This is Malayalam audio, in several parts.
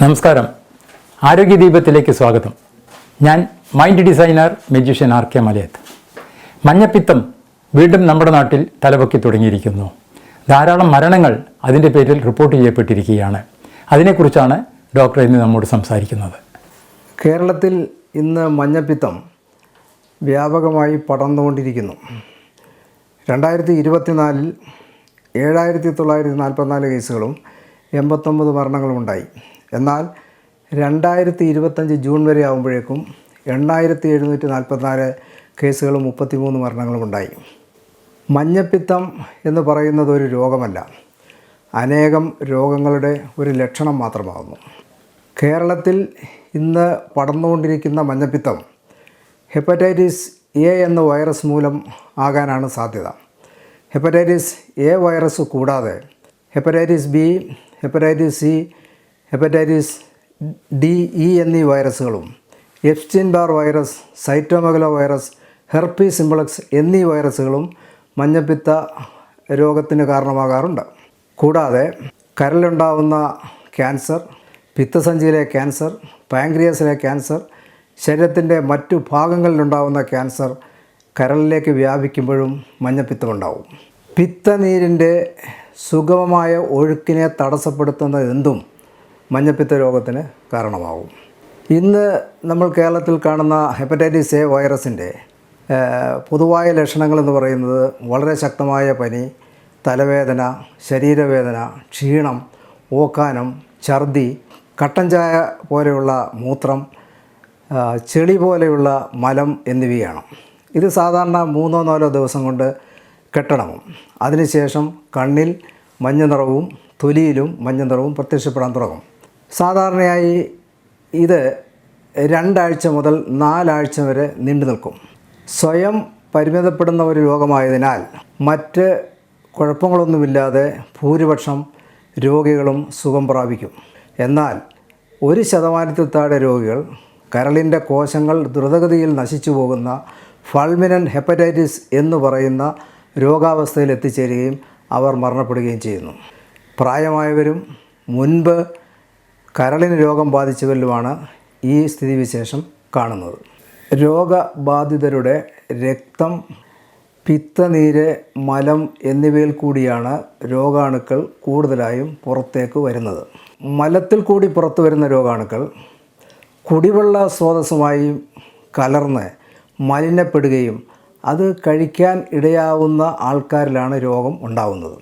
നമസ്കാരം. ആരോഗ്യദീപത്തിലേക്ക് സ്വാഗതം. ഞാൻ mind designer magician RK Malayath. മഞ്ഞപ്പിത്തം വീണ്ടും നമ്മുടെ നാട്ടിൽ തലപൊക്കി തുടങ്ങിയിരിക്കുന്നു. ധാരാളം മരണങ്ങൾ അതിൻ്റെ പേരിൽ റിപ്പോർട്ട് ചെയ്യപ്പെട്ടിരിക്കുകയാണ്. അതിനെക്കുറിച്ചാണ് ഡോക്ടർ ഇന്ന് നമ്മോട് സംസാരിക്കുന്നത്. കേരളത്തിൽ ഇന്ന് മഞ്ഞപ്പിത്തം വ്യാപകമായി പടർന്നുകൊണ്ടിരിക്കുന്നു. 2024 7,944 കേസുകളും 89 മരണങ്ങളും ഉണ്ടായി. എന്നാൽ 2025 ജൂൺ വരെ ആകുമ്പോഴേക്കും 8,744 കേസുകളും 33 മരണങ്ങളും ഉണ്ടായി. മഞ്ഞപ്പിത്തം എന്ന് പറയുന്നത് ഒരു രോഗമല്ല, അനേകം രോഗങ്ങളുടെ ഒരു ലക്ഷണം മാത്രമാകുന്നു. കേരളത്തിൽ ഇന്ന് പടർന്നുകൊണ്ടിരിക്കുന്ന മഞ്ഞപ്പിത്തം ഹെപ്പറ്റൈറ്റിസ് എ എന്ന വൈറസ് മൂലം ആകാനാണ് സാധ്യത. ഹെപ്പറ്റൈറ്റിസ് എ വൈറസ് കൂടാതെ hepatitis B, hepatitis C, hepatitis D, E എന്നീ വൈറസുകളും Epstein Barr virus, cytomegalovirus, herpes simplex എന്നീ വൈറസുകളും മഞ്ഞപ്പിത്ത രോഗത്തിന് കാരണമാകാറുണ്ട്. കൂടാതെ കരളിലുണ്ടാവുന്ന ക്യാൻസർ, പിത്തസഞ്ചിയിലെ ക്യാൻസർ, പാൻക്രിയാസിലെ ക്യാൻസർ, ശരീരത്തിൻ്റെ മറ്റു ഭാഗങ്ങളിലുണ്ടാവുന്ന ക്യാൻസർ കരളിലേക്ക് വ്യാപിക്കുമ്പോഴും മഞ്ഞപ്പിത്തമുണ്ടാവും. പിത്തനീരിൻ്റെ സുഗമമായ ഒഴുക്കിനെ തടസ്സപ്പെടുത്തുന്ന എന്തും മഞ്ഞപ്പിത്ത രോഗത്തിന് കാരണമാവും. ഇന്ന് നമ്മൾ കേരളത്തിൽ കാണുന്ന ഹെപ്പറ്റൈറ്റിസ് എ വൈറസിൻ്റെ പൊതുവായ ലക്ഷണങ്ങളെന്ന് പറയുന്നത് വളരെ ശക്തമായ പനി, തലവേദന, ശരീരവേദന, ക്ഷീണം, ഓക്കാനം, ഛർദി, കട്ടൻ ചായ പോലെയുള്ള മൂത്രം, ചെളി പോലെയുള്ള മലം എന്നിവയാണ്. ഇത് സാധാരണ 3-4 ദിവസം കൊണ്ട് കെട്ടണമും അതിനുശേഷം കണ്ണിൽ മഞ്ഞ നിറവും തൊലിയിലും മഞ്ഞ നിറവും പ്രത്യക്ഷപ്പെടാൻ തുടങ്ങും. സാധാരണയായി ഇത് 2 ആഴ്ച മുതൽ 4 ആഴ്ച വരെ നീണ്ടു നിൽക്കും. സ്വയം പരിമിതപ്പെടുന്ന ഒരു രോഗമായതിനാൽ മറ്റ് കുഴപ്പങ്ങളൊന്നുമില്ലാതെ ഭൂരിപക്ഷം രോഗികളും സുഖം പ്രാപിക്കും. എന്നാൽ 1% താഴെ രോഗികൾ കരളിൻ്റെ കോശങ്ങൾ ദ്രുതഗതിയിൽ നശിച്ചു പോകുന്ന ഫൾമിനൻ്റ് ഹെപ്പറ്റൈറ്റിസ് എന്ന് പറയുന്ന രോഗാവസ്ഥയിൽ എത്തിച്ചേരുകയും അവർ മരണപ്പെടുകയും ചെയ്യുന്നു. പ്രായമായവരും മുൻപ് കരളിന് രോഗം ബാധിച്ചവരിലുമാണ് ഈ സ്ഥിതിവിശേഷം കാണുന്നത്. രോഗബാധിതരുടെ രക്തം, പിത്തനീര്, മലം എന്നിവയിൽ കൂടിയാണ് രോഗാണുക്കൾ കൂടുതലായും പുറത്തേക്ക് വരുന്നത്. മലത്തിൽ കൂടി പുറത്തു വരുന്ന രോഗാണുക്കൾ കുടിവെള്ള സ്രോതസ്സുമായി കലർന്ന് മലിനപ്പെടുകയും അത് കഴിക്കാൻ ഇടയാവുന്ന ആൾക്കാരിലാണ് രോഗം ഉണ്ടാവുന്നത്.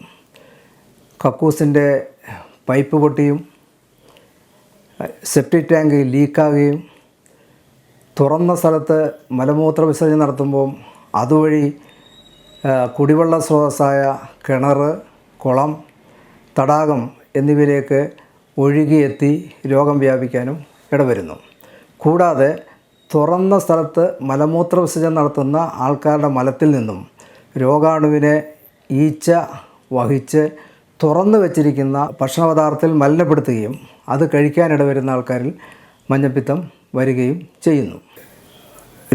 കക്കൂസിൻ്റെ പൈപ്പ് പൊട്ടിയും സെപ്റ്റിക് ടാങ്ക് ലീക്കാവുകയും തുറന്ന സ്ഥലത്ത് മലമൂത്ര വിസർജനം നടത്തുമ്പോൾ അതുവഴി കുടിവെള്ള സ്രോതസ്സായ കിണർ, കുളം, തടാകം എന്നിവയിലേക്ക് ഒഴുകിയെത്തി രോഗം വ്യാപിക്കാനും ഇടവരുന്നു. കൂടാതെ തുറന്ന സ്ഥലത്ത് മലമൂത്ര വിസർജനം നടത്തുന്ന ആൾക്കാരുടെ മലത്തിൽ നിന്നും രോഗാണുവിനെ ഈച്ച വഹിച്ച് തുറന്നു വച്ചിരിക്കുന്ന ഭക്ഷണപദാർത്ഥത്തിൽ മലിനപ്പെടുത്തുകയും അത് കഴിക്കാനിടവരുന്ന ആൾക്കാരിൽ മഞ്ഞപ്പിത്തം വരികയും ചെയ്യുന്നു.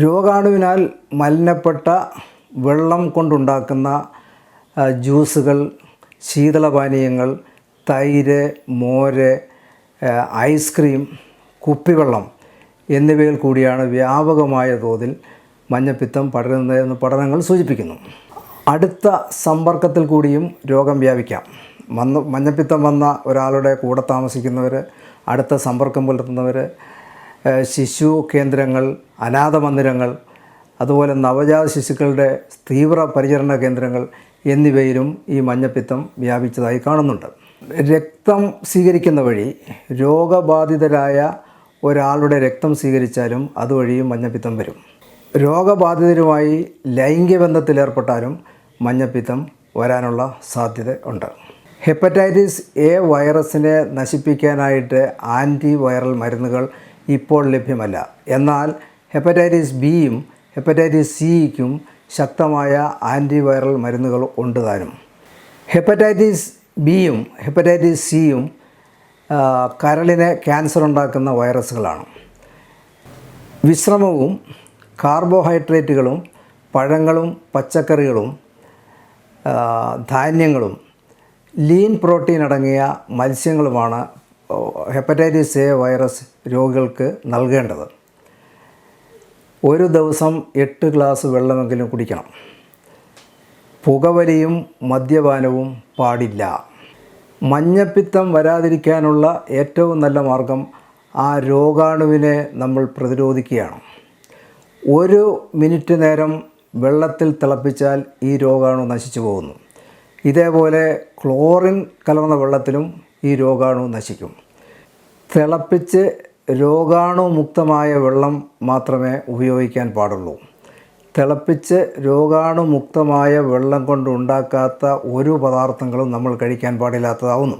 രോഗാണുവിനാൽ മലിനപ്പെട്ട വെള്ളം കൊണ്ടുണ്ടാക്കുന്ന ജ്യൂസുകൾ, ശീതളപാനീയങ്ങൾ, തൈര്, മോര്, ഐസ്ക്രീം, കുപ്പിവെള്ളം എന്നിവയിൽ കൂടിയാണ് വ്യാപകമായ തോതിൽ മഞ്ഞപ്പിത്തം പടരുന്നതെന്ന് പഠനങ്ങൾ സൂചിപ്പിക്കുന്നു. അടുത്ത സമ്പർക്കത്തിൽ കൂടിയും രോഗം വ്യാപിക്കാം. മഞ്ഞപ്പിത്തം വന്ന ഒരാളുടെ കൂടെ താമസിക്കുന്നവർ, അടുത്ത സമ്പർക്കം പുലർത്തുന്നവർ, ശിശു കേന്ദ്രങ്ങൾ, അനാഥ മന്ദിരങ്ങൾ, അതുപോലെ നവജാത ശിശുക്കളുടെ തീവ്ര പരിചരണ കേന്ദ്രങ്ങൾ എന്നിവയിലും ഈ മഞ്ഞപ്പിത്തം വ്യാപിച്ചതായി കാണുന്നുണ്ട്. രക്തം സ്വീകരിക്കുന്ന വഴി രോഗബാധിതരായ ഒരാളുടെ രക്തം സ്വീകരിച്ചാലും അതുവഴിയും മഞ്ഞപ്പിത്തം വരും. രോഗബാധിതരുമായി ലൈംഗിക ബന്ധത്തിലേർപ്പെട്ടാലും മഞ്ഞപ്പിത്തം വരാനുള്ള സാധ്യത ഉണ്ട്. ഹെപ്പറ്റൈറ്റിസ് എ വൈറസിനെ നശിപ്പിക്കാനായിട്ട് ആൻറ്റിവൈറൽ മരുന്നുകൾ ഇപ്പോൾ ലഭ്യമല്ല. എന്നാൽ ഹെപ്പറ്റൈറ്റിസ് ബിയും ഹെപ്പറ്റൈറ്റിസ് സിക്കും ശക്തമായ ആൻറ്റിവൈറൽ മരുന്നുകൾ ഉണ്ട് താനും. ഹെപ്പറ്റൈറ്റിസ് ബിയും ഹെപ്പറ്റൈറ്റിസ് സിയും കരളിന് ക്യാൻസർ ഉണ്ടാക്കുന്ന വൈറസുകളാണ്. വിശ്രമവും കാർബോഹൈഡ്രേറ്റുകളും പഴങ്ങളും പച്ചക്കറികളും ധാന്യങ്ങളും ലീൻ പ്രോട്ടീൻ അടങ്ങിയ മത്സ്യങ്ങളുമാണ് ഹെപ്പറ്റൈറ്റിസ് എ വൈറസ് രോഗികൾക്ക് നൽകേണ്ടത്? ഒരു ദിവസം 8 ഗ്ലാസ് വെള്ളമെങ്കിലും കുടിക്കണം. പുകവലിയും മദ്യപാനവും പാടില്ല. മഞ്ഞപ്പിത്തം വരാതിരിക്കാനുള്ള ഏറ്റവും നല്ല മാർഗം ആ രോഗാണുവിനെ നമ്മൾ പ്രതിരോധിക്കുകയാണ്. 1 മിനിറ്റ് നേരം വെള്ളത്തിൽ തിളപ്പിച്ചാൽ ഈ രോഗാണു നശിച്ചു പോകുന്നു. ഇതേപോലെ ക്ലോറിൻ കലർന്ന വെള്ളത്തിലും ഈ രോഗാണു നശിക്കും. തിളപ്പിച്ച് രോഗാണുമുക്തമായ വെള്ളം മാത്രമേ ഉപയോഗിക്കാൻ പാടുള്ളൂ. തിളപ്പിച്ച് രോഗാണുമുക്തമായ വെള്ളം കൊണ്ട് ഉണ്ടാക്കാത്ത ഒരു പദാർത്ഥങ്ങളും നമ്മൾ കഴിക്കാൻ പാടില്ലാത്തതാവുന്നു.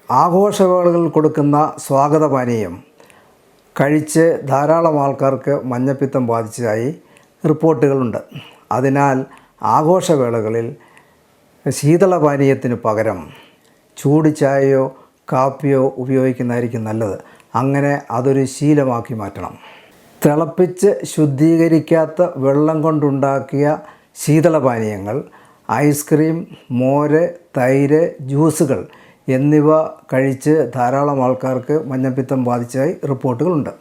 ആഘോഷവേളകളിൽ കൊടുക്കുന്ന സ്വാഗതപാനീയം കഴിച്ച് ധാരാളം ആൾക്കാർക്ക് മഞ്ഞപ്പിത്തം ബാധിച്ചതായി റിപ്പോർട്ടുകളുണ്ട്. അതിനാൽ ആഘോഷവേളകളിൽ ശീതളപാനീയത്തിന് പകരം ചൂട് ചായയോ കാപ്പിയോ ഉപയോഗിക്കുന്നതായിരിക്കും നല്ലത്. അങ്ങനെ അതൊരു ശീലമാക്കി മാറ്റണം. തിളപ്പിച്ച് ശുദ്ധീകരിക്കാത്ത വെള്ളം കൊണ്ടുണ്ടാക്കിയ ശീതളപാനീയങ്ങൾ, ഐസ്ക്രീം, മോര്, തൈര്, ജ്യൂസുകൾ എന്നിവ കഴിച്ച് ധാരാളം ആൾക്കാർക്ക് മഞ്ഞപ്പിത്തം ബാധിച്ചതായി റിപ്പോർട്ടുകളുണ്ട്.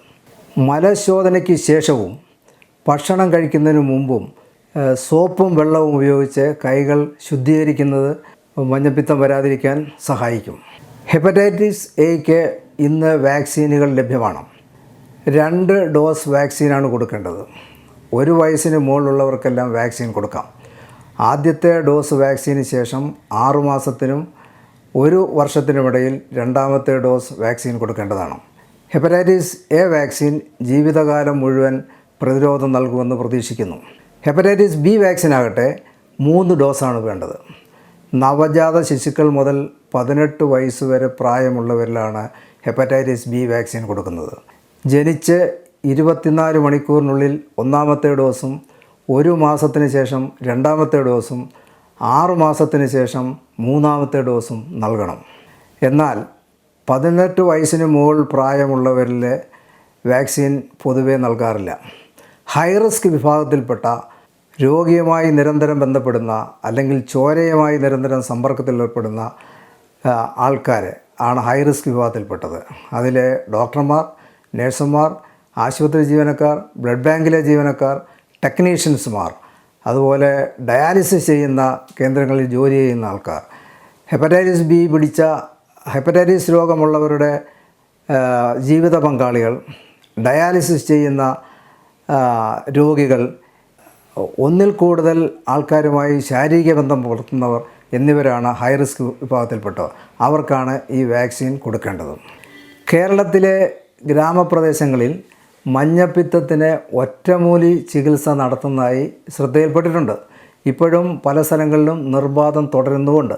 മലശോധനയ്ക്ക് ശേഷവും ഭക്ഷണം കഴിക്കുന്നതിന് മുമ്പും സോപ്പും വെള്ളവും ഉപയോഗിച്ച് കൈകൾ ശുദ്ധീകരിക്കുന്നത് മഞ്ഞപ്പിത്തം വരാതിരിക്കാൻ സഹായിക്കും. ഹെപ്പറ്റൈറ്റിസ് എയ്ക്ക് ഇന്ന് വാക്സിനുകൾ ലഭ്യമാണ്. 2 ഡോസ് വാക്സിനാണ് കൊടുക്കേണ്ടത്. 1 വയസ്സിന് മുകളിലുള്ളവർക്കെല്ലാം വാക്സിൻ കൊടുക്കാം. ആദ്യത്തെ ഡോസ് വാക്സിന് ശേഷം 6 മാസത്തിനും 1 വർഷത്തിനുമിടയിൽ രണ്ടാമത്തെ ഡോസ് വാക്സിൻ കൊടുക്കേണ്ടതാണ്. ഹെപ്പറ്റൈറ്റിസ് എ വാക്സിൻ ജീവിതകാലം മുഴുവൻ പ്രതിരോധം നൽകുമെന്ന് പ്രതീക്ഷിക്കുന്നു. ഹെപ്പറ്റൈറ്റിസ് ബി വാക്സിനാകട്ടെ 3 ഡോസാണ് വേണ്ടത്. നവജാത ശിശുക്കൾ മുതൽ 18 വയസ്സ് വരെ പ്രായമുള്ളവരിലാണ് ഹെപ്പറ്റൈറ്റിസ് ബി വാക്സിൻ കൊടുക്കുന്നത്. ജനിച്ച് 24 മണിക്കൂറിനുള്ളിൽ 1ാമത്തെ ഡോസും 1 മാസത്തിന് ശേഷം 2ാമത്തെ ഡോസും 6 മാസത്തിന് ശേഷം 3ാമത്തെ ഡോസും നൽകണം. എന്നാൽ 18 വയസ്സിന് മുകളിൽ പ്രായമുള്ളവരിൽ വാക്സിൻ പൊതുവെ നൽകാറില്ല. ഹൈറിസ്ക് വിഭാഗത്തിൽപ്പെട്ട രോഗിയുമായി നിരന്തരം ബന്ധപ്പെടുന്ന അല്ലെങ്കിൽ ചോരയുമായി നിരന്തരം സമ്പർക്കത്തിലേർപ്പെടുന്ന ആൾക്കാർ ആണ് ഹൈറിസ്ക് വിഭാഗത്തിൽപ്പെട്ടത്. അതിലെ ഡോക്ടർമാർ, നഴ്സുമാർ, ആശുപത്രി ജീവനക്കാർ, ബ്ലഡ് ബാങ്കിലെ ജീവനക്കാർ, ടെക്നീഷ്യൻസുമാർ, അതുപോലെ ഡയാലിസിസ് ചെയ്യുന്ന കേന്ദ്രങ്ങളിൽ ജോലി ചെയ്യുന്ന ആൾക്കാർ, ഹെപ്പറ്റൈറ്റിസ് ബി പിടിച്ച ഹെപ്പറ്റൈറ്റിസ് രോഗമുള്ളവരുടെ ജീവിത പങ്കാളികൾ, ഡയാലിസിസ് ചെയ്യുന്ന രോഗികൾ, ഒന്നിൽ കൂടുതൽ ആൾക്കാരുമായി ശാരീരിക ബന്ധം പുലർത്തുന്നവർ എന്നിവരാണ് ഹൈറിസ്ക് വിഭാഗത്തിൽപ്പെട്ടവർ. അവർക്കാണ് ഈ വാക്സിൻ കൊടുക്കേണ്ടത്. കേരളത്തിലെ ഗ്രാമപ്രദേശങ്ങളിൽ മഞ്ഞപ്പിത്തത്തിന് ഒറ്റമൂലി ചികിത്സ നടത്തുന്നതായി ശ്രദ്ധയിൽപ്പെട്ടിട്ടുണ്ട്. ഇപ്പോഴും പല സ്ഥലങ്ങളിലും നിർബാധം തുടരുന്നുമുണ്ട്.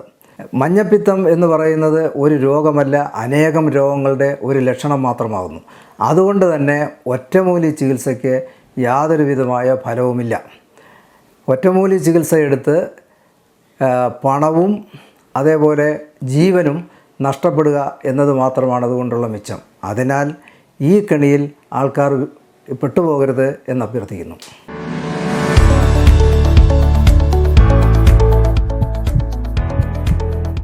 മഞ്ഞപ്പിത്തം എന്ന് പറയുന്നത് ഒരു രോഗമല്ല, അനേകം രോഗങ്ങളുടെ ഒരു ലക്ഷണം മാത്രമാകുന്നു. അതുകൊണ്ട് തന്നെ ഒറ്റമൂലി ചികിത്സയ്ക്ക് യാതൊരു വിധമായ ഫലവുമില്ല. ഒറ്റമൂലി ചികിത്സ എടുത്ത് പണവും അതേപോലെ ജീവനും നഷ്ടപ്പെടുക എന്നത് മാത്രമാണ് അതുകൊണ്ടുള്ള മിച്ചം. അതിനാൽ ഈ കെണിയിൽ ആൾക്കാർ പെട്ടുപോകരുത് എന്ന് അഭ്യർത്ഥിക്കുന്നു.